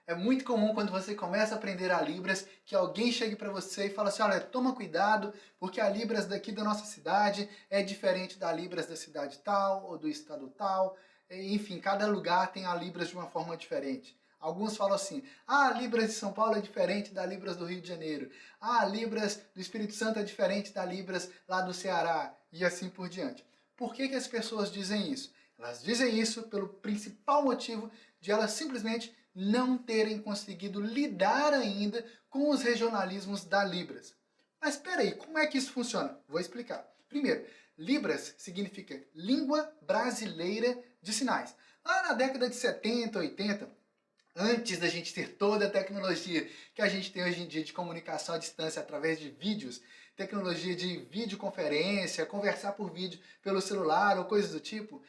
É muito comum quando você começa a aprender a Libras que alguém chegue para você e fala assim, olha, toma cuidado, porque a Libras daqui da nossa cidade é diferente da Libras da cidade tal ou do estado tal. Enfim, cada lugar tem a Libras de uma forma diferente. Alguns falam assim, a Libras de São Paulo é diferente da Libras do Rio de Janeiro. A Libras do Espírito Santo é diferente da Libras lá do Ceará. E assim por diante. Por que as pessoas dizem isso? Elas dizem isso pelo principal motivo de elas simplesmente não terem conseguido lidar ainda com os regionalismos da Libras. Mas espera aí, como é que isso funciona? Vou explicar. Primeiro, Libras significa Língua Brasileira de Sinais. Lá na década de 70, 80, antes da gente ter toda a tecnologia que a gente tem hoje em dia de comunicação à distância através de vídeos, tecnologia de videoconferência, conversar por vídeo pelo celular ou coisas do tipo,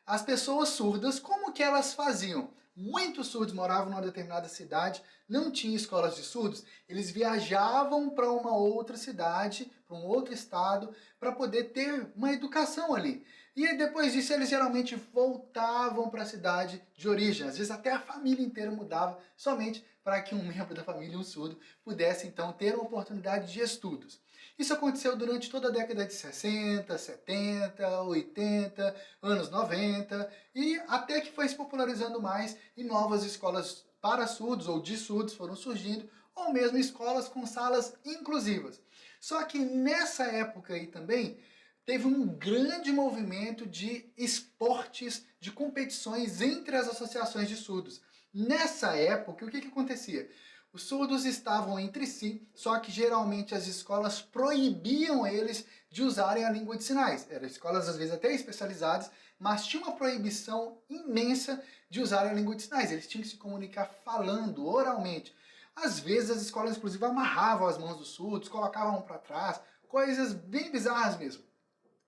as pessoas surdas, como que elas faziam? Muitos surdos moravam numa determinada cidade, não tinha escolas de surdos, eles viajavam para uma outra cidade, para um outro estado, para poder ter uma educação ali. E depois disso eles geralmente voltavam para a cidade de origem, às vezes até a família inteira mudava, somente para que um membro da família, um surdo, pudesse então ter uma oportunidade de estudos. Isso aconteceu durante toda a década de 60, 70, 80, anos 90 e até que foi se popularizando mais e novas escolas para surdos ou de surdos foram surgindo, ou mesmo escolas com salas inclusivas. Só que nessa época aí também teve um grande movimento de esportes, de competições entre as associações de surdos. Nessa época, o que acontecia? Os surdos estavam entre si, só que geralmente as escolas proibiam eles de usarem a língua de sinais. Eram escolas às vezes até especializadas, mas tinha uma proibição imensa de usarem a língua de sinais. Eles tinham que se comunicar falando, oralmente. Às vezes as escolas inclusive amarravam as mãos dos surdos, colocavam para trás, coisas bem bizarras mesmo.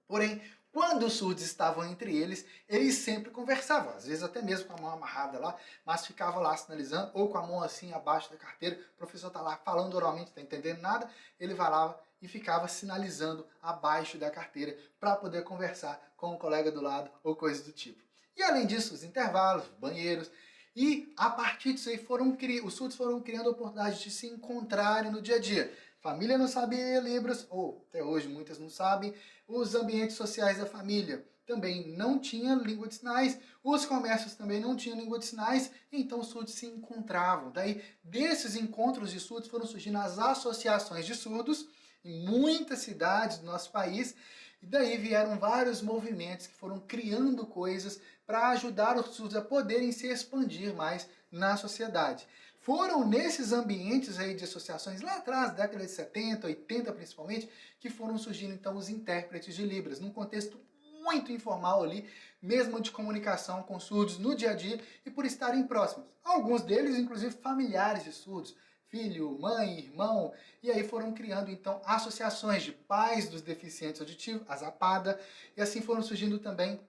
Porém, quando os surdos estavam entre eles, eles sempre conversavam, às vezes até mesmo com a mão amarrada lá, mas ficava lá sinalizando, ou com a mão assim abaixo da carteira, o professor está lá falando oralmente, não está entendendo nada, ele vai lá e ficava sinalizando abaixo da carteira para poder conversar com o colega do lado ou coisas do tipo. E além disso, os intervalos, banheiros, e a partir disso aí os surdos foram criando a oportunidade de se encontrarem no dia a dia. Família não sabia Libras, ou até hoje muitas não sabem, os ambientes sociais da família também não tinham língua de sinais, os comércios também não tinham língua de sinais, então os surdos se encontravam. Daí, desses encontros de surdos foram surgindo as associações de surdos em muitas cidades do nosso país, e daí vieram vários movimentos que foram criando coisas para ajudar os surdos a poderem se expandir mais na sociedade. Foram nesses ambientes aí de associações lá atrás, década de 70, 80 principalmente, que foram surgindo então os intérpretes de Libras, num contexto muito informal ali, mesmo de comunicação com surdos no dia a dia e por estarem próximos. Alguns deles, inclusive, familiares de surdos, filho, mãe, irmão, e aí foram criando então associações de pais dos deficientes auditivos, a ZAPADA, e assim foram surgindo também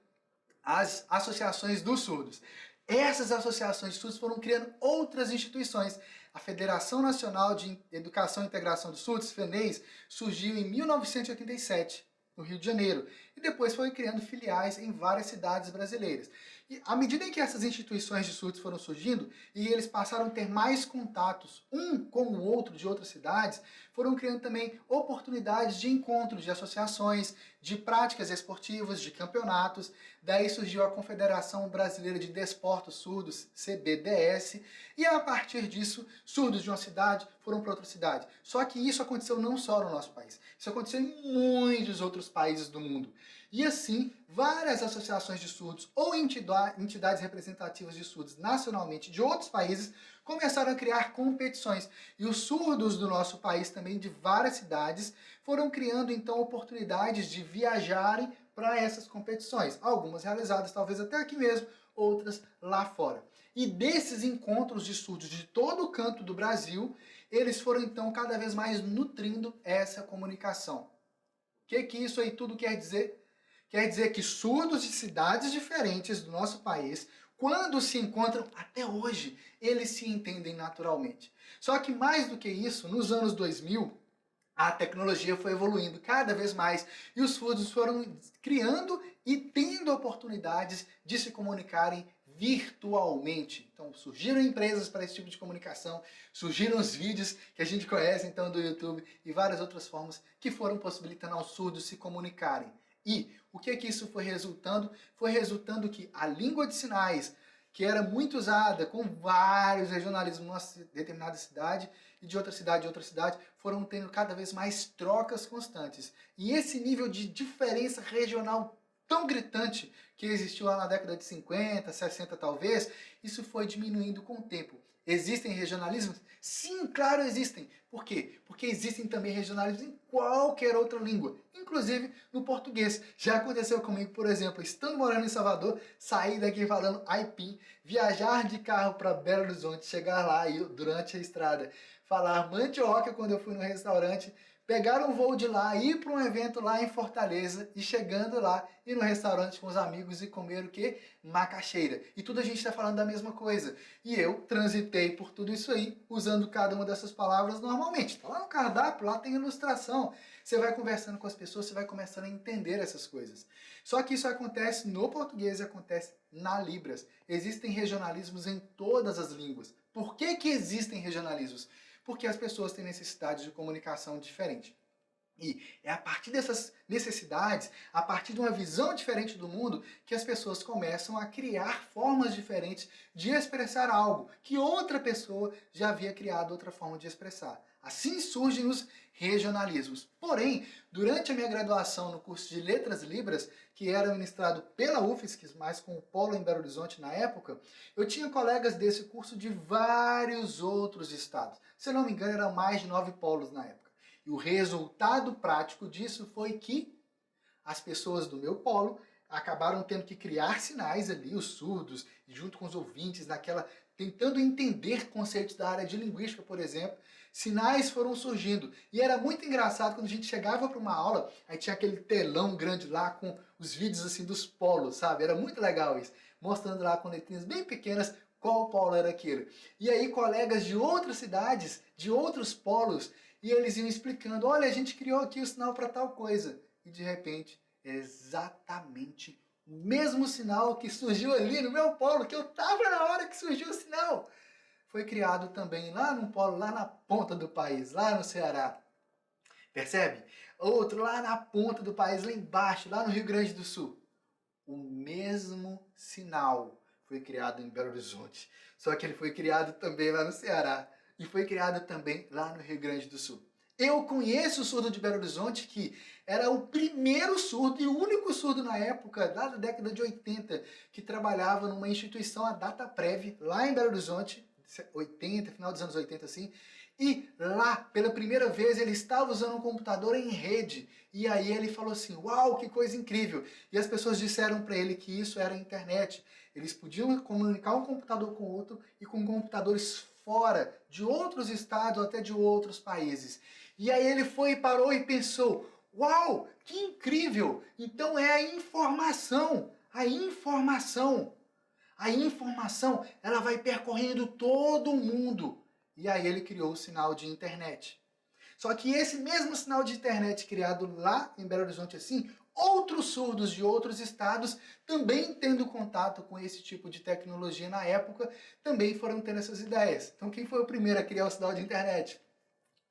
as associações dos surdos. Essas associações de surdos foram criando outras instituições. A Federação Nacional de Educação e Integração dos Surdos, FENEIS, surgiu em 1987, no Rio de Janeiro, e depois foi criando filiais em várias cidades brasileiras. E à medida em que essas instituições de surdos foram surgindo, e eles passaram a ter mais contatos um com o outro de outras cidades, foram criando também oportunidades de encontros, de associações, de práticas esportivas, de campeonatos. Daí surgiu a Confederação Brasileira de Desportos Surdos, CBDS, e a partir disso, surdos de uma cidade foram para outra cidade. Só que isso aconteceu não só no nosso país, isso aconteceu em muitos outros países do mundo. E assim, várias associações de surdos ou entidades representativas de surdos nacionalmente de outros países começaram a criar competições. E os surdos do nosso país também, de várias cidades, foram criando então oportunidades de viajarem para essas competições. Algumas realizadas talvez até aqui mesmo, outras lá fora. E desses encontros de surdos de todo o canto do Brasil, eles foram então cada vez mais nutrindo essa comunicação. O que isso aí tudo quer dizer? Quer dizer que surdos de cidades diferentes do nosso país, quando se encontram até hoje, eles se entendem naturalmente. Só que mais do que isso, nos anos 2000, a tecnologia foi evoluindo cada vez mais e os surdos foram criando e tendo oportunidades de se comunicarem virtualmente. Então surgiram empresas para esse tipo de comunicação, surgiram os vídeos que a gente conhece então do YouTube e várias outras formas que foram possibilitando aos surdos se comunicarem. E o que é que isso foi resultando? Foi resultando que a língua de sinais, que era muito usada com vários regionalismos numa determinada cidade e de outra cidade, foram tendo cada vez mais trocas constantes. E esse nível de diferença regional tão gritante que existiu lá na década de 50, 60 talvez, isso foi diminuindo com o tempo. Existem regionalismos? Sim, claro, existem. Por quê? Porque existem também regionalismos em qualquer outra língua, inclusive no português. Já aconteceu comigo, por exemplo, estando morando em Salvador, sair daqui falando aipim, viajar de carro para Belo Horizonte, chegar lá e durante a estrada falar mandioca quando eu fui no restaurante, pegar um voo de lá, ir para um evento lá em Fortaleza e chegando lá, ir no restaurante com os amigos e comer o quê? Macaxeira. E tudo a gente está falando da mesma coisa. E eu transitei por tudo isso aí, usando cada uma dessas palavras normalmente. Tá lá no cardápio, lá tem ilustração. Você vai conversando com as pessoas, você vai começando a entender essas coisas. Só que isso acontece no português e acontece na Libras. Existem regionalismos em todas as línguas. Por que que existem regionalismos? Porque as pessoas têm necessidades de comunicação diferente. E é a partir dessas necessidades, a partir de uma visão diferente do mundo, que as pessoas começam a criar formas diferentes de expressar algo que outra pessoa já havia criado outra forma de expressar. Assim surgem os regionalismos. Porém, durante a minha graduação no curso de Letras Libras, que era ministrado pela UFSC, mas com o polo em Belo Horizonte na época, eu tinha colegas desse curso de vários outros estados. Se eu não me engano, eram mais de 9 polos na época. E o resultado prático disso foi que as pessoas do meu polo acabaram tendo que criar sinais ali, os surdos, junto com os ouvintes, tentando entender conceitos da área de linguística, por exemplo. Sinais foram surgindo. E era muito engraçado quando a gente chegava para uma aula, aí tinha aquele telão grande lá com os vídeos assim dos polos, sabe? Era muito legal isso. Mostrando lá com letrinhas bem pequenas qual polo era aquele. E aí colegas de outras cidades, de outros polos, e eles iam explicando, olha, a gente criou aqui o sinal para tal coisa. E de repente, exatamente o mesmo sinal que surgiu ali no meu polo, que eu estava na hora que surgiu o sinal, foi criado também lá num polo, lá na ponta do país, lá no Ceará. Percebe? Outro lá na ponta do país, lá embaixo, lá no Rio Grande do Sul. O mesmo sinal foi criado em Belo Horizonte. Só que ele foi criado também lá no Ceará. E foi criado também lá no Rio Grande do Sul. Eu conheço o surdo de Belo Horizonte, que era o primeiro surdo e o único surdo na época, lá da década de 80, que trabalhava numa instituição, a Dataprev, lá em Belo Horizonte, 80, final dos anos 80 assim, e lá, pela primeira vez, ele estava usando um computador em rede. E aí ele falou assim, uau, que coisa incrível. E as pessoas disseram para ele que isso era a internet. Eles podiam comunicar um computador com outro e com computadores fora de outros estados ou até de outros países. E aí ele foi e parou e pensou, uau, que incrível! Então é a informação, a informação. A informação, ela vai percorrendo todo o mundo. E aí ele criou o sinal de internet. Só que esse mesmo sinal de internet criado lá em Belo Horizonte assim, outros surdos de outros estados, também tendo contato com esse tipo de tecnologia na época, também foram tendo essas ideias. Então quem foi o primeiro a criar o sinal de internet?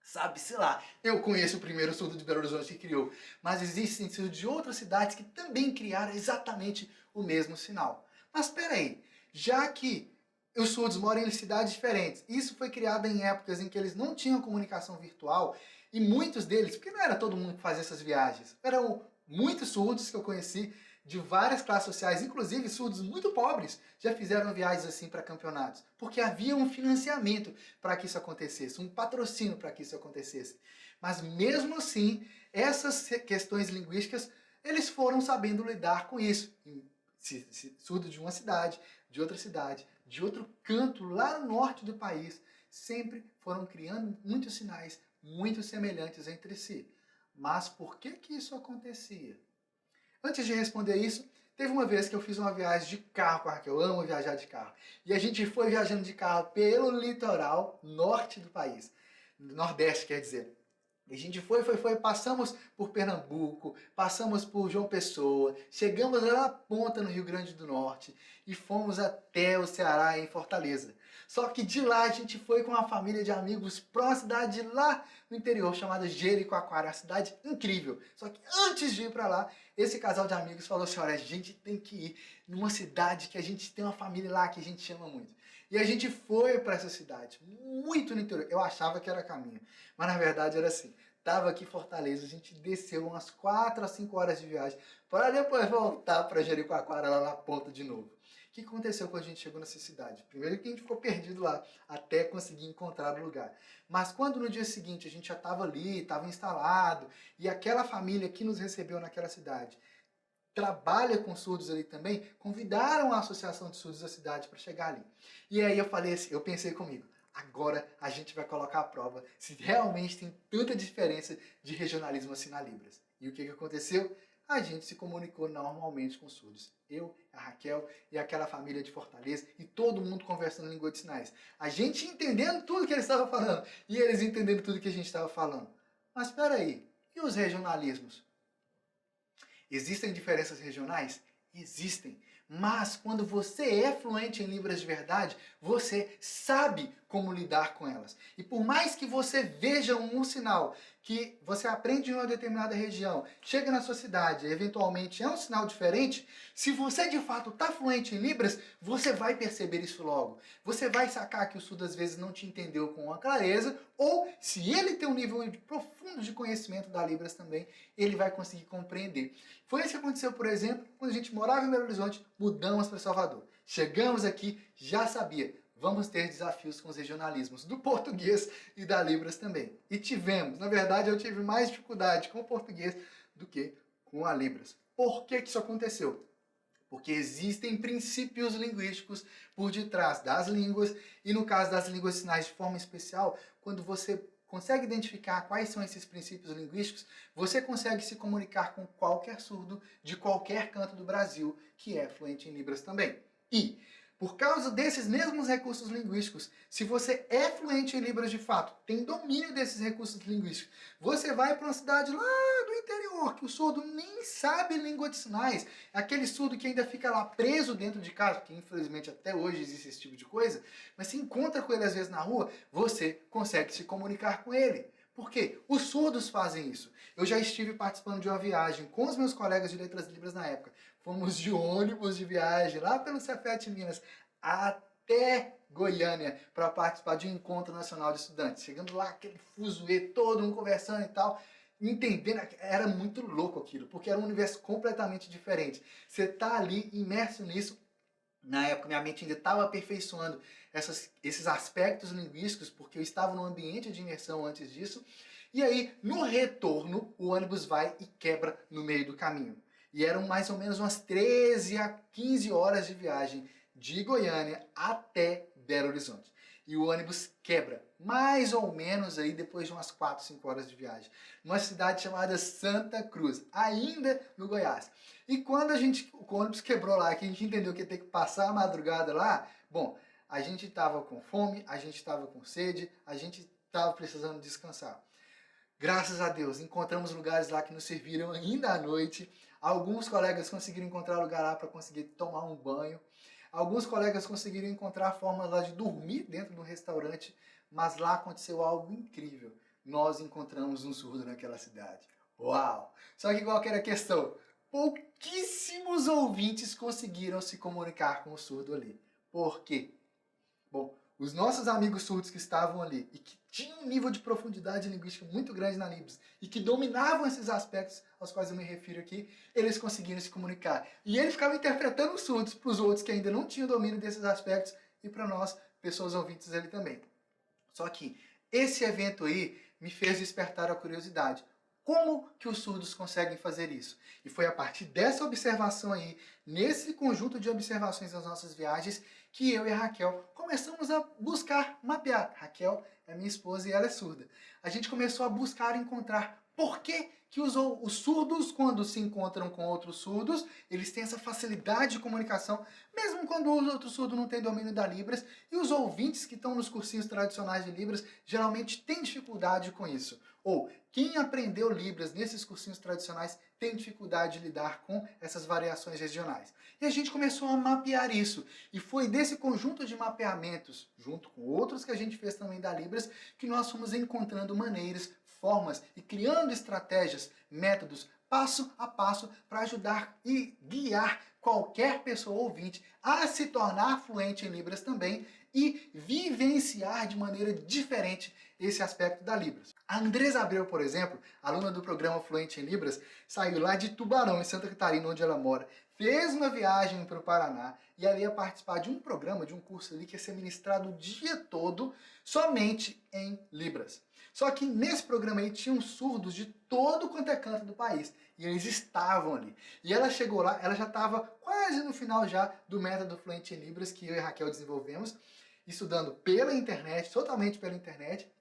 Sabe-se lá, eu conheço o primeiro surdo de Belo Horizonte que criou, mas existem surdos de outras cidades que também criaram exatamente o mesmo sinal. Mas espera aí, já que os surdos moram em cidades diferentes, isso foi criado em épocas em que eles não tinham comunicação virtual, e muitos deles, porque não era todo mundo que fazia essas viagens, eram muitos surdos que eu conheci, de várias classes sociais, inclusive surdos muito pobres, já fizeram viagens assim para campeonatos, porque havia um financiamento para que isso acontecesse, um patrocínio para que isso acontecesse. Mas mesmo assim, essas questões linguísticas, eles foram sabendo lidar com isso. Surdo de uma cidade, de outra cidade, de outro canto, lá no norte do país, sempre foram criando muitos sinais muito semelhantes entre si. Mas por que que isso acontecia? Antes de responder isso, teve uma vez que eu fiz uma viagem de carro, porque eu amo viajar de carro. E a gente foi viajando de carro pelo litoral norte do país. Nordeste, quer dizer. E a gente foi, passamos por Pernambuco, passamos por João Pessoa, chegamos lá na ponta no Rio Grande do Norte. e fomos até o Ceará, em Fortaleza. Só que de lá a gente foi com uma família de amigos para uma cidade lá no interior chamada Jericoacoara, uma cidade incrível. Só que antes de ir para lá, esse casal de amigos falou assim, olha, a gente tem que ir numa cidade que a gente tem uma família lá que a gente ama muito. E a gente foi para essa cidade, muito no interior. Eu achava que era caminho, mas na verdade era assim. Tava aqui em Fortaleza, a gente desceu umas 4 a 5 horas de viagem para depois voltar para Jericoacoara lá na ponta de novo. O que aconteceu quando a gente chegou nessa cidade? Primeiro que a gente ficou perdido lá, até conseguir encontrar o lugar. Mas quando no dia seguinte a gente já estava ali, estava instalado, e aquela família que nos recebeu naquela cidade trabalha com surdos ali também, convidaram a Associação de Surdos da cidade para chegar ali. E aí eu falei assim, eu pensei comigo, agora a gente vai colocar à prova se realmente tem tanta diferença de regionalismo assim na Libras. E o que aconteceu? A gente se comunicou normalmente com surdos. Eu, a Raquel e aquela família de Fortaleza e todo mundo conversando em língua de sinais. A gente entendendo tudo que eles estavam falando e eles entendendo tudo que a gente estava falando. Mas espera aí, e os regionalismos? Existem diferenças regionais? Existem. Mas quando você é fluente em Libras de verdade, você sabe como lidar com elas. E por mais que você veja um sinal que você aprende em uma determinada região, chega na sua cidade, eventualmente é um sinal diferente, se você de fato está fluente em Libras, você vai perceber isso logo. Você vai sacar que o surdo às vezes não te entendeu com uma clareza, ou se ele tem um nível profundo de conhecimento da Libras também, ele vai conseguir compreender. Foi isso que aconteceu, por exemplo, quando a gente morava em Belo Horizonte, mudamos para Salvador. Chegamos aqui, já sabia, vamos ter desafios com os regionalismos do português e da Libras também. E tivemos, na verdade eu tive mais dificuldade com o português do que com a Libras. Por que isso aconteceu? Porque existem princípios linguísticos por detrás das línguas, e no caso das línguas de sinais de forma especial, quando você consegue identificar quais são esses princípios linguísticos, você consegue se comunicar com qualquer surdo de qualquer canto do Brasil que é fluente em Libras também. E, por causa desses mesmos recursos linguísticos, se você é fluente em Libras de fato, tem domínio desses recursos linguísticos, você vai para uma cidade lá do interior, que o surdo nem sabe língua de sinais, aquele surdo que ainda fica lá preso dentro de casa, que infelizmente até hoje existe esse tipo de coisa, mas se encontra com ele às vezes na rua, você consegue se comunicar com ele. Por quê? Os surdos fazem isso. Eu já estive participando de uma viagem com os meus colegas de Letras Libras na época. Fomos de ônibus de viagem lá pelo Cefet Minas até Goiânia para participar de um encontro nacional de estudantes. Chegando lá, aquele fuzuê todo, um conversando e tal, entendendo, era muito louco aquilo, porque era um universo completamente diferente. Você tá ali imerso nisso. Na época, minha mente ainda estava aperfeiçoando esses aspectos linguísticos, porque eu estava num ambiente de imersão antes disso. E aí, no retorno, o ônibus vai e quebra no meio do caminho. E eram mais ou menos umas 13 a 15 horas de viagem de Goiânia até Belo Horizonte. E o ônibus quebra, mais ou menos aí depois de umas 4, 5 horas de viagem. Numa cidade chamada Santa Cruz, ainda no Goiás. E quando o ônibus quebrou lá, que a gente entendeu que ia ter que passar a madrugada lá, bom, a gente estava com fome, a gente estava com sede, a gente estava precisando descansar. Graças a Deus, encontramos lugares lá que nos serviram ainda à noite. Alguns colegas conseguiram encontrar lugar lá para conseguir tomar um banho. Alguns colegas conseguiram encontrar formas lá de dormir dentro do restaurante, mas lá aconteceu algo incrível. Nós encontramos um surdo naquela cidade. Uau! Só que qual que era a questão? Pouquíssimos ouvintes conseguiram se comunicar com o surdo ali. Por quê? Bom, os nossos amigos surdos que estavam ali e que tinham um nível de profundidade linguística muito grande na Libras e que dominavam esses aspectos aos quais eu me refiro aqui, eles conseguiram se comunicar. E ele ficava interpretando os surdos para os outros que ainda não tinham domínio desses aspectos e para nós, pessoas ouvintes ali também. Só que esse evento aí me fez despertar a curiosidade. Como que os surdos conseguem fazer isso? E foi a partir dessa observação aí, nesse conjunto de observações das nossas viagens, que eu e a Raquel começamos a buscar mapear. Raquel é minha esposa e ela é surda. A gente começou a buscar encontrar por que os surdos, quando se encontram com outros surdos, eles têm essa facilidade de comunicação, mesmo quando o outro surdo não tem domínio da Libras, e os ouvintes que estão nos cursinhos tradicionais de Libras geralmente têm dificuldade com isso. Ou quem aprendeu Libras nesses cursinhos tradicionais têm dificuldade de lidar com essas variações regionais. E a gente começou a mapear isso. E foi desse conjunto de mapeamentos, junto com outros que a gente fez também da Libras, que nós fomos encontrando maneiras, formas e criando estratégias, métodos, passo a passo para ajudar e guiar qualquer pessoa ouvinte a se tornar fluente em Libras também e vivenciar de maneira diferente esse aspecto da Libras. A Andresa Abreu, por exemplo, aluna do programa Fluente em Libras, saiu lá de Tubarão, em Santa Catarina, onde ela mora, fez uma viagem para o Paraná e ali ia participar de um programa, de um curso ali que ia ser ministrado o dia todo somente em Libras. Só que nesse programa aí tinham surdos de todo quanto é canto do país. E eles estavam ali. E ela chegou lá, ela já estava quase no final já do método Fluente em Libras que eu e a Raquel desenvolvemos, estudando pela internet, totalmente pela internet.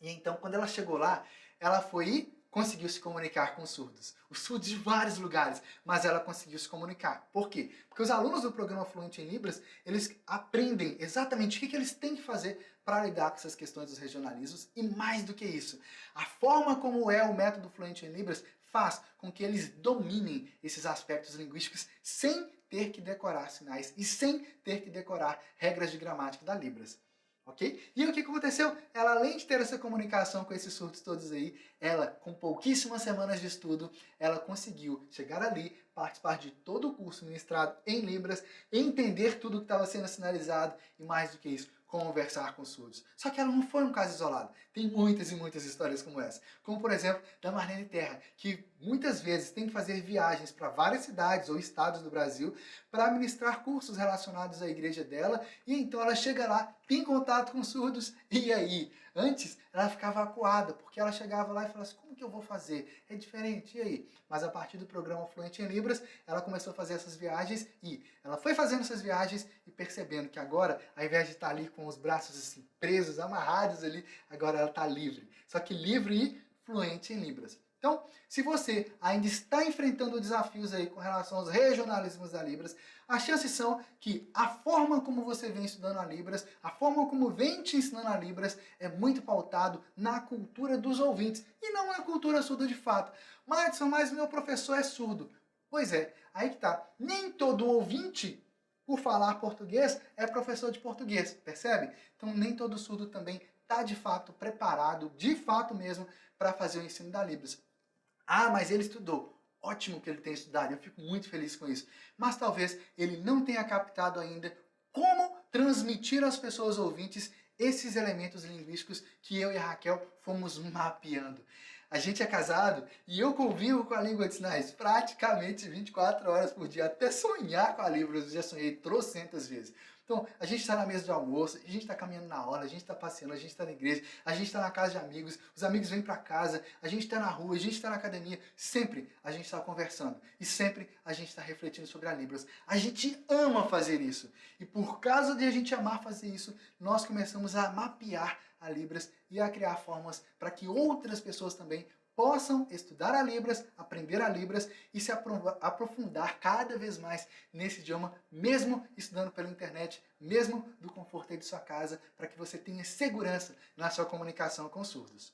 E então, quando ela chegou lá, ela foi e conseguiu se comunicar com os surdos de vários lugares, mas ela conseguiu se comunicar. Por quê? Porque os alunos do programa Fluente em Libras, eles aprendem exatamente o que eles têm que fazer para lidar com essas questões dos regionalismos e mais do que isso, a forma como é o método Fluente em Libras faz com que eles dominem esses aspectos linguísticos sem ter que decorar sinais e sem ter que decorar regras de gramática da Libras. Ok? E o que aconteceu? Ela, além de ter essa comunicação com esses surdos todos aí, ela, com pouquíssimas semanas de estudo, ela conseguiu chegar ali, participar de todo o curso ministrado em Libras, entender tudo que estava sendo sinalizado e, mais do que isso, conversar com surdos. Só que ela não foi um caso isolado. Tem muitas e muitas histórias como essa. Como, por exemplo, da Marlene Terra, que muitas vezes tem que fazer viagens para várias cidades ou estados do Brasil para ministrar cursos relacionados à igreja dela. E então ela chega lá, tem contato com surdos, e aí? Antes, ela ficava acuada, porque ela chegava lá e falava assim, como que eu vou fazer? É diferente, e aí? Mas a partir do programa Fluente em Libras, ela começou a fazer essas viagens e ela foi fazendo essas viagens e percebendo que agora, ao invés de estar ali com os braços assim, presos, amarrados ali, agora ela está livre. Só que livre e fluente em Libras. Então, se você ainda está enfrentando desafios aí com relação aos regionalismos da Libras, as chances são que a forma como você vem estudando a Libras, a forma como vem te ensinando a Libras, é muito pautado na cultura dos ouvintes e não na cultura surda de fato. Madison, mas meu professor é surdo. Pois é, aí que tá. Nem todo ouvinte, por falar português, é professor de português, percebe? Então nem todo surdo também está de fato preparado, de fato mesmo, para fazer o ensino da Libras. Ah, mas ele estudou. Ótimo que ele tenha estudado, eu fico muito feliz com isso. Mas talvez ele não tenha captado ainda como transmitir às pessoas ouvintes esses elementos linguísticos que eu e a Raquel fomos mapeando. A gente é casado e eu convivo com a língua de sinais praticamente 24 horas por dia. Até sonhar com a Libras, eu já sonhei trocentas vezes. Então, a gente está na mesa de almoço, a gente está caminhando na aula, a gente está passeando, a gente está na igreja, a gente está na casa de amigos, os amigos vêm para casa, a gente está na rua, a gente está na academia. Sempre a gente está conversando e sempre a gente está refletindo sobre a Libras. A gente ama fazer isso. E por causa de a gente amar fazer isso, nós começamos a mapear a Libras e a criar formas para que outras pessoas também possam estudar a Libras, aprender a Libras e se aprofundar cada vez mais nesse idioma, mesmo estudando pela internet, mesmo do conforto aí de sua casa, para que você tenha segurança na sua comunicação com surdos.